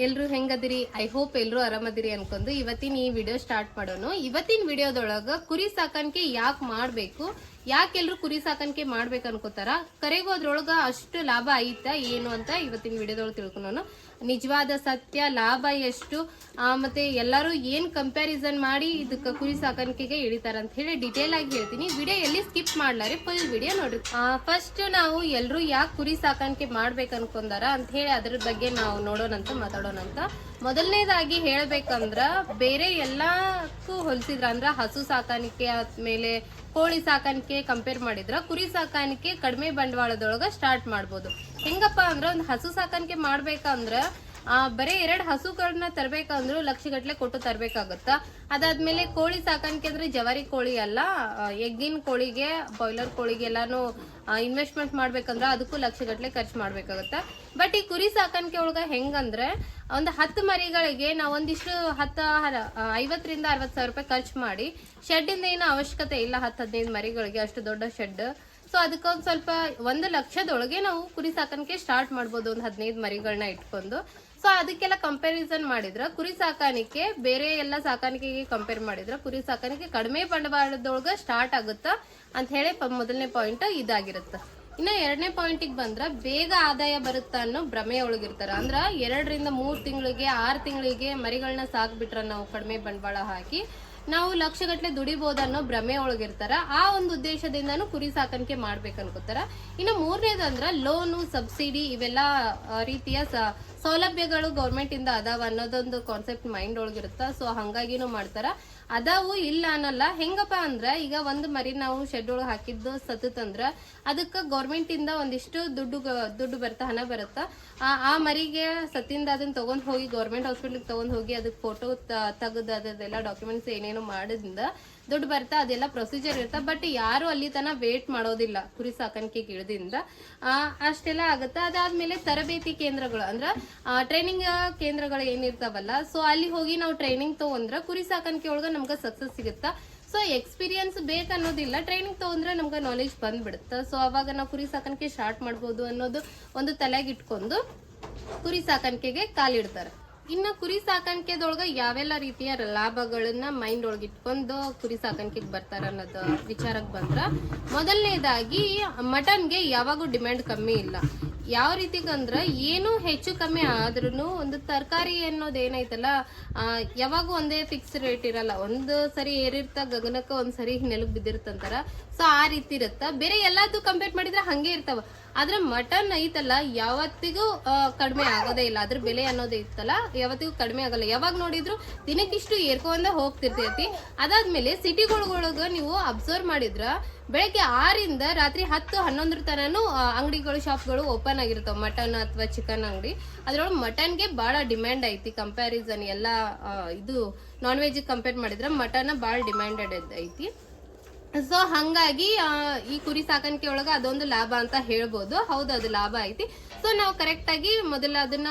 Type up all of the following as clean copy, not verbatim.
ಎಲ್ರು ಹೆಂಗದಿರಿ? I hope ಎಲ್ರು ಆರಾಮದಿರಿ ಅನ್ಕೊಂಡು ಇವತ್ತಿನ ಈ ವಿಡಿಯೋ ಸ್ಟಾರ್ಟ್ ಮಾಡೋಣ. ಇವತ್ತಿನ ವಿಡಿಯೋದೊಳಗ ಕುರಿ ಸಾಕಾಣಿಕೆ ಯಾಕೆ ಮಾಡ್ಬೇಕು, ಯಾಕೆ ಎಲ್ರು ಕುರಿ ಸಾಕಾಣಿಕೆ ಮಾಡ್ಬೇಕು ಅನ್ಕೋತಾರ, ಕರೆಗೂ ಅದ್ರೊಳಗ ಅಷ್ಟು ಲಾಭ ಐತಾ ಏನು ಅಂತ ಇವತ್ತಿನ ವಿಡಿಯೋದೊಳಗೆ ತಿಳ್ಕೊಳೋಣ. ನಿಜವಾದ ಸತ್ಯ, ಲಾಭ ಎಷ್ಟು, ಮತ್ತೆ ಎಲ್ಲರೂ ಏನ್ ಕಂಪ್ಯಾರಿಸನ್ ಮಾಡಿ ಇದಕ್ಕೆ ಕುರಿ ಸಾಕಾಣಿಕೆಗೆ ಇಳಿತಾರ ಅಂತ ಹೇಳಿ ಡಿಟೇಲ್ ಆಗಿ ಹೇಳ್ತೀನಿ. ವಿಡಿಯೋ ಎಲ್ಲಿ ಸ್ಕಿಪ್ ಮಾಡ್ಲಾರೆ ಫುಲ್ ವಿಡಿಯೋ ನೋಡ್ರಿ. ಫಸ್ಟ್ ನಾವು ಎಲ್ರು ಯಾಕೆ ಕುರಿ ಸಾಕಾಣಿಕೆ ಮಾಡ್ಬೇಕು ಅನ್ಕೊಂಡಾರ ಅಂತ ಹೇಳಿ ಅದ್ರ ಬಗ್ಗೆ ನಾವು ನೋಡೋಣಂತ ಮಾತಾಡೋಣಂತ. ಮೊದಲನೇದಾಗಿ ಹೇಳ್ಬೇಕಂದ್ರ ಬೇರೆ ಎಲ್ಲಕ್ಕೂ ಹೋಲಿಸಿದ್ರ ಅಂದ್ರ ಹಸು ಸಾಕಾಣಿಕೆ ಆದ್ಮೇಲೆ ಕೋಳಿ ಸಾಕಾಣಿಕೆ ಕಂಪೇರ್ ಮಾಡಿದ್ರ ಕುರಿ ಸಾಕಾಣಿಕೆ ಕಡಿಮೆ ಬಂಡವಾಳದೊಳಗ ಸ್ಟಾರ್ಟ್ ಮಾಡ್ಬೋದು. ಹೆಂಗಪ್ಪ ಅಂದ್ರ ಒಂದ್ ಹಸು ಸಾಕಾಣಿಕೆ ಮಾಡ್ಬೇಕಂದ್ರ ಬರೀ 2 ಹಸುಗಳನ್ನ ತರ್ಬೇಕಂದ್ರು ಲಕ್ಷಗಟ್ಲೆ ಕೊಟ್ಟು ತರ್ಬೇಕಾಗತ್ತ. ಅದಾದ್ಮೇಲೆ ಕೋಳಿ ಸಾಕಾಣಿಕೆ ಅಂದ್ರೆ ಜವಾರಿ ಕೋಳಿ ಅಲ್ಲ, ಎಗ್ಗಿನ ಕೋಳಿಗೆ, ಬಾಯ್ಲರ್ ಕೋಳಿಗೆ ಎಲ್ಲಾನು ಇನ್ವೆಸ್ಟ್ಮೆಂಟ್ ಮಾಡ್ಬೇಕಂದ್ರ ಅದಕ್ಕೂ ಲಕ್ಷಗಟ್ಲೆ ಖರ್ಚು ಮಾಡ್ಬೇಕಾಗತ್ತ. ಬಟ್ ಈ ಕುರಿ ಸಾಕಾಣಿಕೆ ಒಳಗ ಹೆಂಗಂದ್ರೆ ಒಂದು 10 ಮರಿಗಳಿಗೆ ನಾವ್ ಒಂದಿಷ್ಟು 50ರಿಂದ 60 ಸಾವಿರ ರೂಪಾಯಿ ಖರ್ಚು ಮಾಡಿ ಶೆಡ್ ಇಂದ ಏನೋ ಅವಶ್ಯಕತೆ ಇಲ್ಲ. 10-15 ಮರಿಗಳಿಗೆ ಅಷ್ಟು ದೊಡ್ಡ ಶೆಡ್. ಸೊ ಅದಕ್ಕೊಂದ್ ಸ್ವಲ್ಪ 1 ಲಕ್ಷದೊಳಗೆ ನಾವು ಕುರಿ ಸಾಕಾಣಿಕೆ ಸ್ಟಾರ್ಟ್ ಮಾಡ್ಬೋದು, ಒಂದು 15 ಮರಿಗಳನ್ನ ಇಟ್ಕೊಂಡು. ಸೊ ಅದಕ್ಕೆಲ್ಲ ಕಂಪ್ಯಾರಿಸನ್ ಮಾಡಿದ್ರ ಕುರಿ ಸಾಕಾಣಿಕೆ ಬೇರೆ ಎಲ್ಲ ಸಾಕಾಣಿಕೆಗೆ ಕಂಪೇರ್ ಮಾಡಿದ್ರ ಕುರಿ ಸಾಕಾಣಿಕೆ ಕಡಿಮೆ ಬಂಡವಾಳದೊಳಗ ಸ್ಟಾರ್ಟ್ ಆಗುತ್ತ ಅಂತ ಹೇಳಿ ಮೊದಲನೇ ಪಾಯಿಂಟ್ ಇದಾಗಿರುತ್ತ. ಇನ್ನ 2ನೇ ಪಾಯಿಂಟಿಗೆ ಬಂದ್ರ ಬೇಗ ಆದಾಯ ಬರುತ್ತ ಅನ್ನೋ ಭ್ರಮೆ ಒಳಗಿರ್ತಾರ. ಅಂದ್ರ 2ರಿಂದ 3 ತಿಂಗಳಿಗೆ 6 ತಿಂಗಳಿಗೆ ಮರಿಗಳನ್ನ ಸಾಕ್ಬಿಟ್ರ ನಾವು ಕಡಿಮೆ ಬಂಡವಾಳ ಹಾಕಿ ನಾವು ಲಕ್ಷಗಟ್ಲೆ ದುಡಿಬಹುದು ಅನ್ನೋ ಭ್ರಮೆ ಒಳಗಿರ್ತಾರ. ಆ ಒಂದು ಉದ್ದೇಶದಿಂದಾನು ಕುರಿ ಸಾಕಾಣಿಕೆ ಮಾಡ್ಬೇಕು ಅನ್ಕೋತಾರ. ಇನ್ನು 3ನೇದಂದ್ರ ಲೋನು, ಸಬ್ಸಿಡಿ ಇವೆಲ್ಲ ರೀತಿಯ ಸೌಲಭ್ಯಗಳು ಗೌರ್ಮೆಂಟ್ ಇಂದ ಅದಾವ ಅನ್ನೋದೊಂದು ಕಾನ್ಸೆಪ್ಟ್ ಮೈಂಡ್ ಒಳಗಿರುತ್ತ. ಸೊ ಹಂಗಾಗಿನೂ ಮಾಡ್ತಾರ. ಅದಾವು ಇಲ್ಲ ಅನ್ನಲ್ಲ. ಹೆಂಗಪ್ಪ ಅಂದ್ರ ಈಗ ಒಂದು ಮರಿ ನಾವು ಶೆಡ್ ಒಳಗೆ ಹಾಕಿದ್ದು ಸತ್ತಂದ್ರ ಅದಕ್ಕ ಗೌರ್ಮೆಂಟ್ ಇಂದ ಒಂದಿಷ್ಟು ದುಡ್ಡು ಬರುತ್ತ, ಹಣ ಬರುತ್ತ. ಆ ಮರಿಗೆ ಸತ್ತಿಂದ ಅದನ್ನ ತಗೊಂಡ್ ಹೋಗಿ ಗೌರ್ಮೆಂಟ್ ಹಾಸ್ಪಿಟಲ್ ತಗೊಂಡ್ ಹೋಗಿ ಅದಕ್ಕೆ ಫೋಟೋ ತೆಗೆದು ಅದೆಲ್ಲ ಡಾಕ್ಯುಮೆಂಟ್ಸ್ ಏನೇನೋ ಮಾಡೋದ್ರಿಂದ ದುಡ್ಡು ಬರ್ತಾ, ಅದೆಲ್ಲ ಪ್ರೊಸೀಜರ್ ಇರ್ತ. ಬಟ್ ಯಾರು ಅಲ್ಲಿ ತನ ವೇಟ್ ಮಾಡೋದಿಲ್ಲ ಕುರಿ ಸಾಕಾಣಿಕೆಗೆ ಇಳಿದಿಂದ. ಅಷ್ಟೆಲ್ಲ ಆಗತ್ತ. ಅದಾದ್ಮೇಲೆ ತರಬೇತಿ ಕೇಂದ್ರಗಳು ಅಂದ್ರ ಟ್ರೈನಿಂಗ್ ಕೇಂದ್ರಗಳು ಏನಿರ್ತಾವಲ್ಲ, ಸೊ ಅಲ್ಲಿ ಹೋಗಿ ನಾವು ಟ್ರೈನಿಂಗ್ ತಗೊಂಡ್ರ ಕುರಿ ಸಾಕಾಣಿಕೆ ಒಳಗ ನಮ್ಗ ಸಕ್ಸಸ್ ಸಿಗುತ್ತಾ. ಸೊ ಎಕ್ಸ್ಪೀರಿಯನ್ಸ್ ಬೇಕನ್ನೋದಿಲ್ಲ, ಟ್ರೈನಿಂಗ್ ತಗೊಂಡ್ರೆ ನಮ್ಗೆ ನಾಲೆಜ್ ಬಂದ್ಬಿಡುತ್ತ. ಸೊ ಅವಾಗ ನಾವು ಕುರಿ ಸಾಕಾಣಿಕೆ ಸ್ಟಾರ್ಟ್ ಮಾಡ್ಬೋದು ಅನ್ನೋದು ಒಂದು ತಲೆಗಿಟ್ಕೊಂಡು ಕುರಿ ಸಾಕಾಣಿಕೆಗೆ ಕಾಲಿಡ್ತಾರೆ. ಇನ್ನ ಕುರಿ ಸಾಕಾಣಿಕೆದೊಳಗ ಯಾವೆಲ್ಲ ರೀತಿಯ ಲಾಭಗಳನ್ನ ಮೈಂಡ್ ಒಳಗಿಟ್ಕೊಂಡು ಕುರಿ ಸಾಕಾಣಿಕೆಗೆ ಬರ್ತಾರ ಅನ್ನೋದು ವಿಚಾರಕ್ಕೆ ಬಂದ್ರ, ಮೊದಲನೇದಾಗಿ ಮಟನ್ಗೆ ಯಾವಾಗೂ ಡಿಮ್ಯಾಂಡ್ ಕಮ್ಮಿ ಇಲ್ಲ. ಯಾವ ರೀತಿಗಂದ್ರ ಏನು ಹೆಚ್ಚು ಕಮ್ಮಿ ಆದ್ರೂ ಒಂದು ತರಕಾರಿ ಅನ್ನೋದು ಏನೈತಲ್ಲ, ಯಾವಾಗೂ ಒಂದೇ ಫಿಕ್ಸ್ ರೇಟ್ ಇರಲ್ಲ. ಒಂದು ಸರಿ ಏರಿರ್ತ ಗಗನಕ್ಕ, ಒಂದ್ ಸರಿ ನೆಲಕ್ ಬಿದ್ದಿರ್ತಂತಾರ. ಸೊ ಆ ರೀತಿ ಇರುತ್ತ. ಬೇರೆ ಎಲ್ಲದೂ ಕಂಪೇರ್ ಮಾಡಿದ್ರೆ ಹಂಗೆ ಇರ್ತಾವ. ಆದ್ರೆ ಮಟನ್ ಐತಲ್ಲ ಯಾವತ್ತಿಗೂ ಕಡಿಮೆ ಆಗೋದೇ ಇಲ್ಲ. ಅದ್ರ ಬೆಲೆ ಅನ್ನೋದೇ ಇತ್ತಲ್ಲ ಯಾವತ್ತಿಗೂ ಕಡಿಮೆ ಆಗಲ್ಲ. ಯಾವಾಗ ನೋಡಿದ್ರು ದಿನಕ್ಕಿಷ್ಟು ಏರ್ಕೊಂಡ ಹೋಗ್ತಿರ್ತೈತಿ. ಅದಾದ್ಮೇಲೆ ಸಿಟಿಗಳೊಳಗ ನೀವು ಅಬ್ಸರ್ವ್ ಮಾಡಿದ್ರ ಬೆಳಗ್ಗೆ 6ರಿಂದ ರಾತ್ರಿ 10-11 ತನನು ಅಂಗಡಿಗಳು, ಶಾಪ್ಗಳು ಓಪನ್ ಆಗಿರ್ತಾವ. ಮಟನ್ ಅಥವಾ ಚಿಕನ್ ಅಂಗಡಿ. ಅದ್ರೊಳಗೆ ಮಟನ್ಗೆ ಬಹಳ ಡಿಮ್ಯಾಂಡ್ ಐತಿ. ಕಂಪ್ಯಾರಿಸನ್ ಎಲ್ಲ ಇದು ನಾನ್ ವೆಜ್ ಕಂಪೇರ್ ಮಾಡಿದ್ರ ಮಟನ್ ಬಹಳ ಡಿಮ್ಯಾಂಡೆಡ್ ಐತಿ. ಸೊ ಹಂಗಾಗಿ ಈ ಕುರಿ ಸಾಕಾಣಿಕೆ ಒಳಗ ಅದೊಂದು ಲಾಭ ಅಂತ ಹೇಳ್ಬೋದು. ಹೌದು, ಅದು ಲಾಭ ಐತಿ. ಸೊ ನಾವು ಕರೆಕ್ಟ್ ಆಗಿ ಮೊದಲ ಅದನ್ನ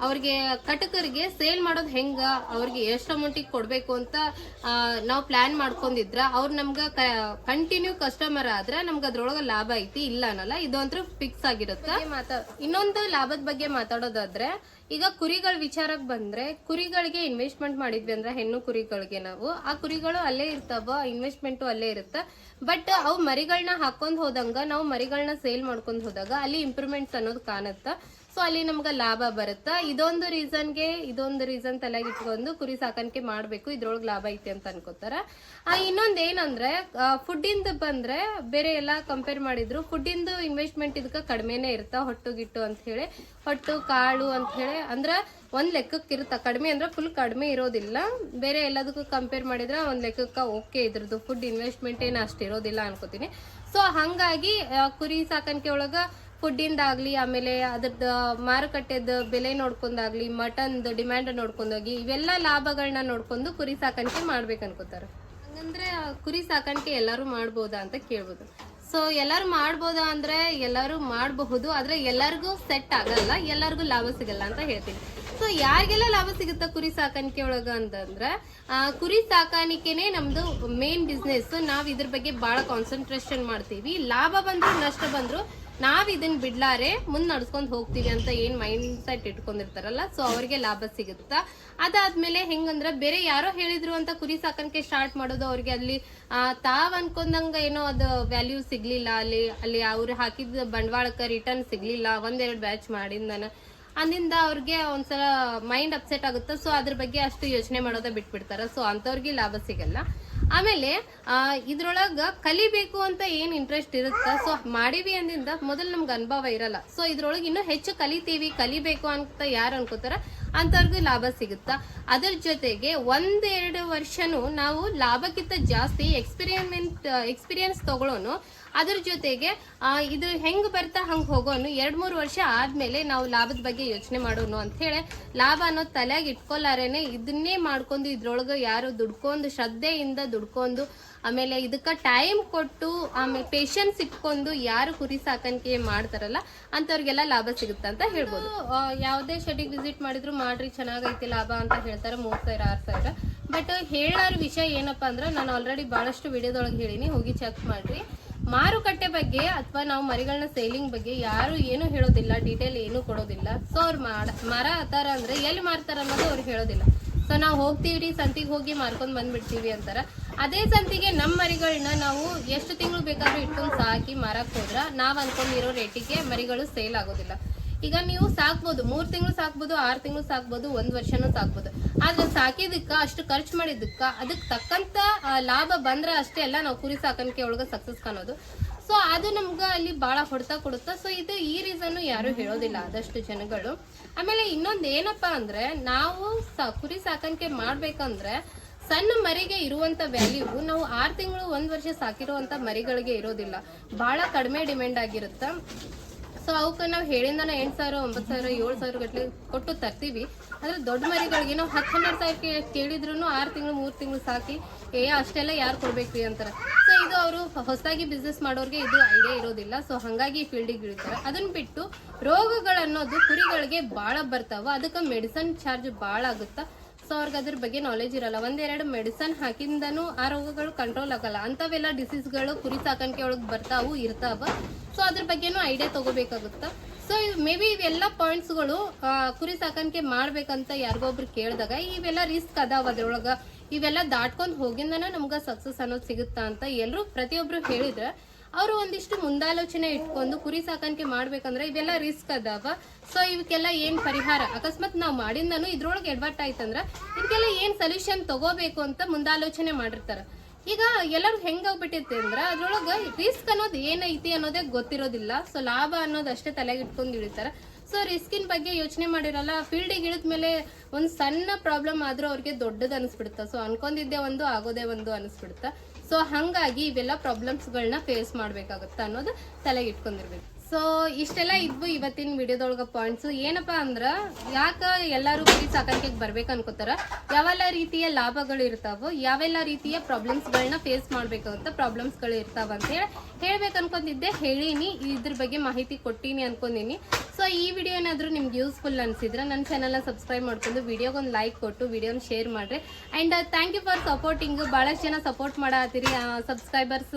ಅವ್ರಿಗೆ ಕಟಕರಿಗೆ ಸೇಲ್ ಮಾಡೋದು ಹೆಂಗ, ಅವ್ರಿಗೆ ಎಷ್ಟು ಅಮೌಂಟಿಗೆ ಕೊಡ್ಬೇಕು ಅಂತ ನಾವು ಪ್ಲಾನ್ ಮಾಡ್ಕೊಂಡಿದ್ರ ಅವ್ರು ನಮ್ಗ ಕಂಟಿನ್ಯೂ ಕಸ್ಟಮರ್ ಆದ್ರ ನಮ್ಗ ಅದ್ರೊಳಗ ಲಾಭ ಐತಿ, ಇಲ್ಲ ಅನ್ನಲ್ಲ. ಇದಂತೂ ಫಿಕ್ಸ್ ಆಗಿರುತ್ತೆ. ಇನ್ನೊಂದು ಲಾಭದ ಬಗ್ಗೆ ಮಾತಾಡೋದಾದ್ರೆ, ಈಗ ಕುರಿಗಳ ವಿಚಾರಕ್ಕೆ ಬಂದ್ರೆ, ಕುರಿಗಳಿಗೆ ಇನ್ವೆಸ್ಟ್ಮೆಂಟ್ ಮಾಡಿದ್ವಿ ಅಂದ್ರೆ ಹೆಣ್ಣು ಕುರಿಗಳಿಗೆ ನಾವು ಆ ಕುರಿಗಳು ಅಲ್ಲೇ ಇರ್ತಾವ, ಇನ್ವೆಸ್ಟ್ಮೆಂಟ್ ಅಲ್ಲೇ ಇರುತ್ತೆ. ಬಟ್ ಅವು ಮರಿಗಳನ್ನ ಹಾಕೊಂಡ್ ಹೋದಂಗ ನಾವು ಮರಿಗಳನ್ನ ಸೇಲ್ ಮಾಡ್ಕೊಂಡ್ ಹೋದಾಗ ಅಲ್ಲಿ ಇಂಪ್ರೂವ್ಮೆಂಟ್ಸ್ ಅನ್ನೋದು ಕಾಣುತ್ತ. ಸೊ ಅಲ್ಲಿ ನಮ್ಗ ಲಾಭ ಬರುತ್ತ. ಇದೊಂದು ರೀಸನ್ ತಲೆಗಿಟ್ಕೊಂಡು ಕುರಿ ಸಾಕಾಣಿಕೆ ಮಾಡ್ಬೇಕು, ಇದ್ರೊಳಗ್ ಲಾಭ ಐತಿ ಅಂತ ಅನ್ಕೋತಾರ. ಇನ್ನೊಂದ್ ಏನಂದ್ರೆ ಫುಡ್ ಇಂದ ಬಂದ್ರೆ ಬೇರೆ ಎಲ್ಲಾ ಕಂಪೇರ್ ಮಾಡಿದ್ರು ಫುಡ್ ಇಂದು ಇನ್ವೆಸ್ಟ್ಮೆಂಟ್ ಇದಕ್ಕ ಕಡಿಮೆನೆ ಇರುತ್ತ. ಹೊಟ್ಟು ಗಿಟ್ಟು ಅಂತ ಹೇಳಿ, ಹೊಟ್ಟು ಕಾಳು ಅಂತ ಹೇಳಿ ಅಂದ್ರ ಒಂದ್ ಲೆಕ್ಕಕ್ಕೆ ಇರುತ್ತ. ಕಡಿಮೆ ಅಂದ್ರೆ ಫುಲ್ ಕಡಿಮೆ ಇರೋದಿಲ್ಲ. ಬೇರೆ ಎಲ್ಲದಕ್ಕೂ ಕಂಪೇರ್ ಮಾಡಿದ್ರೆ ಒಂದ್ ಲೆಕ್ಕಕ್ಕ ಓಕೆ, ಇದ್ರದ್ದು ಫುಡ್ ಇನ್ವೆಸ್ಟ್ಮೆಂಟ್ ಏನು ಅಷ್ಟು ಇರೋದಿಲ್ಲ ಅನ್ಕೋತೀನಿ. ಸೊ ಹಂಗಾಗಿ ಕುರಿ ಸಾಕಾಣಿಕೆ ಒಳಗ ಫುಡ್ ಇಂದಾಗ್ಲಿ, ಆಮೇಲೆ ಅದ್ರದ್ದು ಮಾರುಕಟ್ಟೆದ ಬೆಲೆ ನೋಡ್ಕೊಂಡಾಗ್ಲಿ, ಮಟನ್ದು ಡಿಮ್ಯಾಂಡ್ ನೋಡ್ಕೊಂಡೋಗಿ ಇವೆಲ್ಲ ಲಾಭಗಳನ್ನ ನೋಡ್ಕೊಂಡು ಕುರಿ ಸಾಕಾಣಿಕೆ ಮಾಡ್ಬೇಕು ಅನ್ಕೋತಾರ. ಹಂಗಂದ್ರೆ ಕುರಿ ಸಾಕಾಣಿಕೆ ಎಲ್ಲಾರು ಮಾಡ್ಬೋದಾ ಅಂತ ಕೇಳ್ಬೋದು. ಸೊ ಎಲ್ಲಾರು ಮಾಡ್ಬೋದಾ ಅಂದ್ರೆ ಎಲ್ಲಾರು ಮಾಡಬಹುದು, ಆದ್ರೆ ಎಲ್ಲರಿಗೂ ಸೆಟ್ ಆಗಲ್ಲ, ಎಲ್ಲರಿಗೂ ಲಾಭ ಸಿಗಲ್ಲ ಅಂತ ಹೇಳ್ತೀನಿ. ಸೊ ಯಾರಿಗೆಲ್ಲ ಲಾಭ ಸಿಗುತ್ತಾ ಕುರಿ ಸಾಕಾಣಿಕೆ ಒಳಗ ಅಂತಂದ್ರ, ಕುರಿ ಸಾಕಾಣಿಕೆನೆ ನಮ್ದು ಮೇನ್ ಬಿಸ್ನೆಸ್. ನಾವ್ ಇದ್ರ ಬಗ್ಗೆ ಬಹಳ ಕಾನ್ಸಂಟ್ರೇಷನ್ ಮಾಡ್ತೀವಿ. ಲಾಭ ಬಂದ್ರು ನಷ್ಟ ಬಂದ್ರು ನಾವ್ ಇದನ್ನ ಬಿಡ್ಲಾರೆ ಮುಂದ್ ನಡ್ಸ್ಕೊಂಡ್ ಹೋಗ್ತೀವಿ ಅಂತ ಏನ್ ಮೈಂಡ್ ಸೆಟ್ ಇಟ್ಕೊಂಡಿರ್ತಾರಲ್ಲ, ಸೊ ಅವ್ರಿಗೆ ಲಾಭ ಸಿಗುತ್ತಾ. ಅದಾದ್ಮೇಲೆ ಹೆಂಗಂದ್ರ ಬೇರೆ ಯಾರೋ ಹೇಳಿದ್ರು ಅಂತ ಕುರಿ ಸಾಕಾಣಿಕೆ ಸ್ಟಾರ್ಟ್ ಮಾಡೋದು, ಅವ್ರಿಗೆ ಅಲ್ಲಿ ತಾವ್ ಅನ್ಕೊಂಡಂಗ ಏನೋ ಅದು ವ್ಯಾಲ್ಯೂ ಸಿಗ್ಲಿಲ್ಲ, ಅಲ್ಲಿ ಅವ್ರು ಹಾಕಿದ ಬಂಡವಾಳಕ್ಕೆ ರಿಟರ್ನ್ ಸಿಗ್ಲಿಲ್ಲ, 1-2 ಬ್ಯಾಚ್ ಮಾಡಿಂದನ ಅಂದಿಂದ ಅವ್ರಿಗೆ ಒಂದ್ಸಲ ಮೈಂಡ್ ಅಪ್ಸೆಟ್ ಆಗುತ್ತೆ. ಸೊ ಅದ್ರ ಬಗ್ಗೆ ಅಷ್ಟು ಯೋಚನೆ ಮಾಡೋದ ಬಿಟ್ಬಿಡ್ತಾರ. ಸೊ ಅಂತವ್ರಿಗೆ ಲಾಭ ಸಿಗಲ್ಲ. ಆಮೇಲೆ ಇದ್ರೊಳಗ ಕಲಿಬೇಕು ಅಂತ ಏನ್ ಇಂಟ್ರೆಸ್ಟ್ ಇರುತ್ತ, ಸೊ ಮಾಡಿವಿ ಅಂದಿಂದ ಮೊದಲು ನಮ್ಗೆ ಅನುಭವ ಇರಲ್ಲ. ಸೊ ಇದ್ರೊಳಗೆ ಇನ್ನೂ ಹೆಚ್ಚು ಕಲಿಬೇಕು ಅಂತ ಯಾರು ಅನ್ಕೋತಾರ ಅಂತವ್ರಿಗೂ ಲಾಭ ಸಿಗುತ್ತಾ. ಅದ್ರ ಜೊತೆಗೆ 1-2 ವರ್ಷನೂ ನಾವು ಲಾಭಕ್ಕಿಂತ ಜಾಸ್ತಿ ಎಕ್ಸ್ಪೀರಿಯನ್ಸ್ ತಗೊಳ್ಳೋನು. ಅದ್ರ ಜೊತೆಗೆ ಇದು ಹೆಂಗ್ ಬರ್ತಾ ಹಂಗ್ ಹೋಗೋನು. 2-3 ವರ್ಷ ಆದ್ಮೇಲೆ ನಾವು ಲಾಭದ ಬಗ್ಗೆ ಯೋಚನೆ ಮಾಡೋನು ಅಂತ ಹೇಳಿ ಲಾಭ ಅನ್ನೋದು ತಲೆಯಾಗ ಇಟ್ಕೊಲಾರೇನೆ ಇದನ್ನೇ ಮಾಡ್ಕೊಂಡು ಇದ್ರೊಳಗ ಯಾರು ದುಡ್ಕೊಂಡು ಶ್ರದ್ಧೆಯಿಂದ ದುಡ್ಕೊಂಡು ಆಮೇಲೆ ಇದಕ್ಕ ಟೈಮ್ ಕೊಟ್ಟು ಆಮೇಲೆ ಪೇಶನ್ಸ್ ಇಟ್ಕೊಂಡು ಯಾರು ಕುರಿ ಸಾಕಾಣಿಕೆ ಮಾಡ್ತಾರಲ್ಲ ಅಂತವ್ರಿಗೆಲ್ಲ ಲಾಭ ಸಿಗುತ್ತೆ ಅಂತ ಹೇಳ್ಬೋದು. ಯಾವುದೇ ಶೆಡ್ಡಿಗೆ ವಿಸಿಟ್ ಮಾಡಿದ್ರು ಮಾಡ್ರಿ ಚೆನ್ನಾಗೈತಿ ಲಾಭ ಅಂತ ಹೇಳ್ತಾರೆ 3,000-6,000. ಬಟ್ ಹೇಳೋರ ವಿಷಯ ಏನಪ್ಪಾ ಅಂದ್ರೆ ನಾನು ಆಲ್ರೆಡಿ ಬಹಳಷ್ಟು ವಿಡಿಯೋದೊಳಗೆ ಹೇಳಿನಿ, ಹೋಗಿ ಚೆಕ್ ಮಾಡ್ರಿ. ಮಾರುಕಟ್ಟೆ ಬಗ್ಗೆ ಅಥವಾ ನಾವು ಮರಿಗಳನ್ನ ಸೇಲಿಂಗ್ ಬಗ್ಗೆ ಯಾರು ಏನು ಹೇಳೋದಿಲ್ಲ, ಡೀಟೇಲ್ ಏನು ಕೊಡೋದಿಲ್ಲ. ಸೊ ಅವ್ರು ಮರ ಅತ್ತಾರ ಅಂದ್ರೆ ಎಲ್ಲಿ ಮಾರ್ತಾರ ಅನ್ನೋದು ಅವ್ರು ಹೇಳೋದಿಲ್ಲ. ಸೊ ನಾವು ಹೋಗ್ತೀವ್ರಿ ಸಂತಿಗೆ ಹೋಗಿ ಮಾರ್ಕೊಂಡ್ ಬಂದ್ಬಿಡ್ತೀವಿ ಅಂತಾರ. ಅದೇ ಸಂತಿಗೆ ನಮ್ಮ ಮರಿಗಳನ್ನ ನಾವು ಎಷ್ಟು ತಿಂಗಳು ಬೇಕಾದ್ರೂ ಇಟ್ಕೊಂಡು ಸಾಕಿ ಮಾರಕ್ ಹೋದ್ರ ನಾವ್ ಅನ್ಕೊಂಡಿರೋ ರೇಟಿಗೆ ಮರಿಗಳು ಸೇಲ್ ಆಗೋದಿಲ್ಲ. ಈಗ ನೀವು ಸಾಕ್ಬೋದು, 3 ತಿಂಗಳು ಸಾಕ್ಬೋದು, 6 ತಿಂಗಳು ಸಾಕ್ಬೋದು, 1 ವರ್ಷನೂ ಸಾಕ್ಬೋದು. ಆದ್ರೆ ಸಾಕಿದಕ್ಕ ಅಷ್ಟು ಖರ್ಚು ಮಾಡಿದಕ್ಕ ಅದಕ್ಕೆ ತಕ್ಕಂತ ಲಾಭ ಬಂದ್ರ ಅಷ್ಟೇ ಅಲ್ಲ ನಾವು ಕುರಿ ಸಾಕಾಣಿಕೆ ಒಳಗ ಸಕ್ಸಸ್ ಕಾಣೋದು. ಸೊ ಅದು ನಮ್ಗ ಅಲ್ಲಿ ಬಹಳ ಹೊಡ್ತಾ ಕೊಡುತ್ತ. ಸೊ ಇದು ಈ ರೀಸನ್ ಯಾರು ಹೇಳೋದಿಲ್ಲ ಆದಷ್ಟು ಜನಗಳು. ಆಮೇಲೆ ಇನ್ನೊಂದ್ ಏನಪ್ಪಾ ಅಂದ್ರೆ ನಾವು ಕುರಿ ಸಾಕಾಣಿಕೆ ಮಾಡ್ಬೇಕಂದ್ರೆ ಸಣ್ಣ ಮರಿಗೆ ಇರುವಂತ ವ್ಯಾಲ್ಯೂ ನಾವು 6 ತಿಂಗಳು 1 ವರ್ಷ ಸಾಕಿರುವಂತ ಮರಿಗಳಿಗೆ ಇರೋದಿಲ್ಲ, ಬಹಳ ಕಡಿಮೆ ಡಿಮ್ಯಾಂಡ್ ಆಗಿರುತ್ತ. ಸೊ ಅವಕ್ಕೆ ನಾವು ಹೇಳಿಂದಾನ 8,000, 9,000, 7,000 ಗಟ್ಲೆ ಕೊಟ್ಟು ತರ್ತೀವಿ. ಆದ್ರೆ ದೊಡ್ಡ ಮರಿಗಳಿಗೆ ನಾವು 10-12,000 ಕೇಳಿದ್ರು 6 ತಿಂಗಳು 3 ತಿಂಗಳು ಸಾಕಿ ಅಷ್ಟೆಲ್ಲ ಯಾರು ಕೊಡ್ಬೇಕ್ರಿ ಅಂತಾರೆ. ಸೊ ಇದು ಅವರು ಹೊಸದಾಗಿ ಬಿಸ್ನೆಸ್ ಮಾಡೋರಿಗೆ ಇದು ಐಡಿಯಾ ಇರೋದಿಲ್ಲ. ಸೊ ಹಂಗಾಗಿ ಫೀಲ್ಡಿಗೆ ಇಳಿತಾರೆ. ಅದನ್ನ ಬಿಟ್ಟು ರೋಗಗಳನ್ನೋದು ಕುರಿಗಳಿಗೆ ಬಾಳ ಬರ್ತಾವ, ಅದಕ್ಕೆ ಮೆಡಿಸನ್ ಚಾರ್ಜ್ ಬಾಳ ಆಗುತ್ತಾ. ಸೊ ಅವ್ರಿಗೆ ಅದ್ರ ಬಗ್ಗೆ ನಾಲೆಜ್ ಇರಲ್ಲ. 1-2 ಮೆಡಿಸನ್ ಹಾಕಿಂದನೂ ಆ ರೋಗಗಳು ಕಂಟ್ರೋಲ್ ಆಗಲ್ಲ. ಅಂತವೆಲ್ಲ ಡಿಸೀಸ್ಗಳು ಕುರಿ ಸಾಕಾಣಿಕೆ ಒಳಗೆ ಬರ್ತಾವು ಇರ್ತಾವ. ಸೊ ಅದ್ರ ಬಗ್ಗೆನೂ ಐಡಿಯಾ ತಗೋಬೇಕಾಗುತ್ತ. ಸೊ ಮೇ ಬಿ ಇವೆಲ್ಲ ಪಾಯಿಂಟ್ಸ್ಗಳು ಕುರಿ ಸಾಕಾಣಿಕೆ ಮಾಡ್ಬೇಕಂತ ಯಾರಿಗೊಬ್ರು ಕೇಳಿದಾಗ ಇವೆಲ್ಲ ರಿಸ್ಕ್ ಅದಾವ ಅದ್ರೊಳಗ, ಇವೆಲ್ಲ ದಾಟ್ಕೊಂಡ್ ಹೋಗಿಂದನ ನಮ್ಗ ಸಕ್ಸಸ್ ಅನ್ನೋದು ಸಿಗುತ್ತಾ ಅಂತ ಎಲ್ಲರೂ ಪ್ರತಿಯೊಬ್ರು ಹೇಳಿದ್ರೆ ಅವರು ಒಂದಿಷ್ಟು ಮುಂದಾಲೋಚನೆ ಇಟ್ಕೊಂಡು ಕುರಿ ಸಾಕಾಣಿಕೆ ಮಾಡ್ಬೇಕಂದ್ರೆ ಇವೆಲ್ಲ ರಿಸ್ಕ್ ಅದಾವ. ಸೊ ಇವಕ್ಕೆಲ್ಲ ಏನ್ ಪರಿಹಾರ, ಅಕಸ್ಮಾತ್ ನಾವ್ ಮಾಡಿಂದನು ಇದ್ರೊಳಗೆ ಎಡ್ವರ್ಟ್ ಆಯ್ತಂದ್ರ ಇದಕ್ಕೆಲ್ಲ ಏನ್ ಸೊಲ್ಯೂಷನ್ ತಗೋಬೇಕು ಅಂತ ಮುಂದಾಲೋಚನೆ ಮಾಡಿರ್ತಾರ. ಈಗ ಎಲ್ಲರೂ ಹೆಂಗಾಗ್ಬಿಟ್ಟೈತಿ ಅಂದ್ರ ಅದ್ರೊಳಗ ರಿಸ್ಕ್ ಅನ್ನೋದು ಏನೈತಿ ಅನ್ನೋದೇ ಗೊತ್ತಿರೋದಿಲ್ಲ. ಸೊ ಲಾಭ ಅನ್ನೋದು ಅಷ್ಟೇ ತಲೆಗೆ ಇಟ್ಕೊಂಡು ಇಳಿತಾರ. ಸೊ ರಿಸ್ಕಿನ ಬಗ್ಗೆ ಯೋಚನೆ ಮಾಡಿರಲ್ಲ. ಫೀಲ್ಡಿಗೆ ಇಳಿದ್ಮೇಲೆ ಒಂದ್ ಸಣ್ಣ ಪ್ರಾಬ್ಲಮ್ ಆದ್ರೂ ಅವ್ರಿಗೆ ದೊಡ್ಡದು ಅನಿಸ್ಬಿಡುತ್ತ. ಸೊ ಅನ್ಕೊಂಡಿದ್ದೆ ಒಂದು ಆಗೋದೇ ಒಂದು ಅನಿಸ್ಬಿಡುತ್ತ. ಸೊ ಹಂಗಾಗಿ ಇವೆಲ್ಲ ಪ್ರಾಬ್ಲಮ್ಸ್ಗಳನ್ನ ಫೇಸ್ ಮಾಡ್ಬೇಕಾಗತ್ತ ಅನ್ನೋದು ತಲೆಗೆ ಇಟ್ಕೊಂಡಿರ್ಬೇಕು. ಸೊ ಇಷ್ಟೆಲ್ಲ ಇದ್ವು ಇವತ್ತಿನ ವಿಡಿಯೋದೊಳಗ ಪಾಯಿಂಟ್ಸ್. ಏನಪ್ಪಾ ಅಂದ್ರ ಯಾಕ ಎಲ್ಲಾರು ಕುರಿ ಸಾಕಾಣಿಕೆಗೆ ಬರ್ಬೇಕು ಅನ್ಕೋತಾರ, ಯಾವೆಲ್ಲ ರೀತಿಯ ಲಾಭಗಳು ಇರ್ತಾವ, ಯಾವೆಲ್ಲ ರೀತಿಯ ಪ್ರಾಬ್ಲಮ್ಸ್ಗಳನ್ನ ಫೇಸ್ ಮಾಡ್ಬೇಕಾಗತ್ತ, ಪ್ರಾಬ್ಲಮ್ಸ್ಗಳು ಇರ್ತಾವ ಅಂತ ಹೇಳ್ಬೇಕು ಅನ್ಕೊಂಡಿದ್ದೆ, ಹೇಳಿನಿ. ಇದ್ರ ಬಗ್ಗೆ ಮಾಹಿತಿ ಕೊಟ್ಟಿನಿ ಅನ್ಕೊಂಡಿನಿ. ಸೊ ಈ ವಿಡಿಯೋ ಏನಾದ್ರೂ ನಿಮ್ಗೆ ಯೂಸ್ಫುಲ್ ಅನ್ಸಿದ್ರೆ ನನ್ನ ಚಾನಲ್ನ ಸಬ್ಸ್ಕ್ರೈಬ್ ಮಾಡ್ಕೊಂಡು ವಿಡಿಯೋಗೊಂದು ಲೈಕ್ ಕೊಟ್ಟು ವಿಡಿಯೋನ ಶೇರ್ ಮಾಡ್ರಿ. And thank you for supporting. ಬಹಳಷ್ಟು ಜನ ಸಪೋರ್ಟ್ ಮಾಡತ್ತೀರಿ, ಸಬ್ಸ್ಕ್ರೈಬರ್ಸ್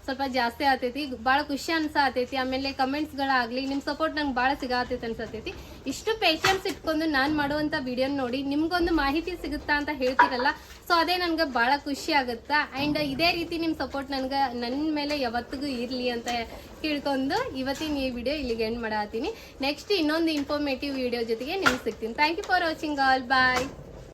ಸ್ವಲ್ಪ ಜಾಸ್ತಿ ಆತೈತಿ, ಭಾಳ ಖುಷಿ ಅನ್ಸಾತೈತಿ. ಆಮೇಲೆ ಕಮೆಂಟ್ಸ್ಗಳಾಗ್ಲಿ ನಿಮ್ಮ ಸಪೋರ್ಟ್ ನಂಗೆ ಭಾಳ ಸಿಗಾತೈತಿ ಅನ್ಸತೈತಿ. ಇಷ್ಟು ಪೇಷನ್ಸ್ ಇಟ್ಕೊಂಡು ನಾನು ಮಾಡುವಂಥ ವಿಡಿಯೋನ ನೋಡಿ ನಿಮ್ಗೊಂದು ಮಾಹಿತಿ ಸಿಗುತ್ತಾ ಅಂತ ಹೇಳ್ತಿರಲ್ಲ, ಸೊ ಅದೇ ನನ್ಗೆ ಭಾಳ ಖುಷಿ ಆಗುತ್ತಾ. ಆ್ಯಂಡ್ ಇದೇ ರೀತಿ ನಿಮ್ಮ ಸಪೋರ್ಟ್ ನನ್ನ ಮೇಲೆ ಯಾವತ್ತಿಗೂ ಇರಲಿ ಅಂತ ಕೇಳ್ಕೊಂಡು ಇವತ್ತಿನ ಈ ವಿಡಿಯೋ ಇಲ್ಲಿಗೆ ಎಂಡ್ ಮಾಡತ್ತೀನಿ. ನೆಕ್ಸ್ಟ್ ಇನ್ನೊಂದು ಇನ್ಫಾರ್ಮೇಟಿವ್ ವಿಡಿಯೋ ಜೊತೆಗೆ ನಿಮ್ಗೆ ಸಿಗ್ತೀನಿ. Thank you for watching all. Bye.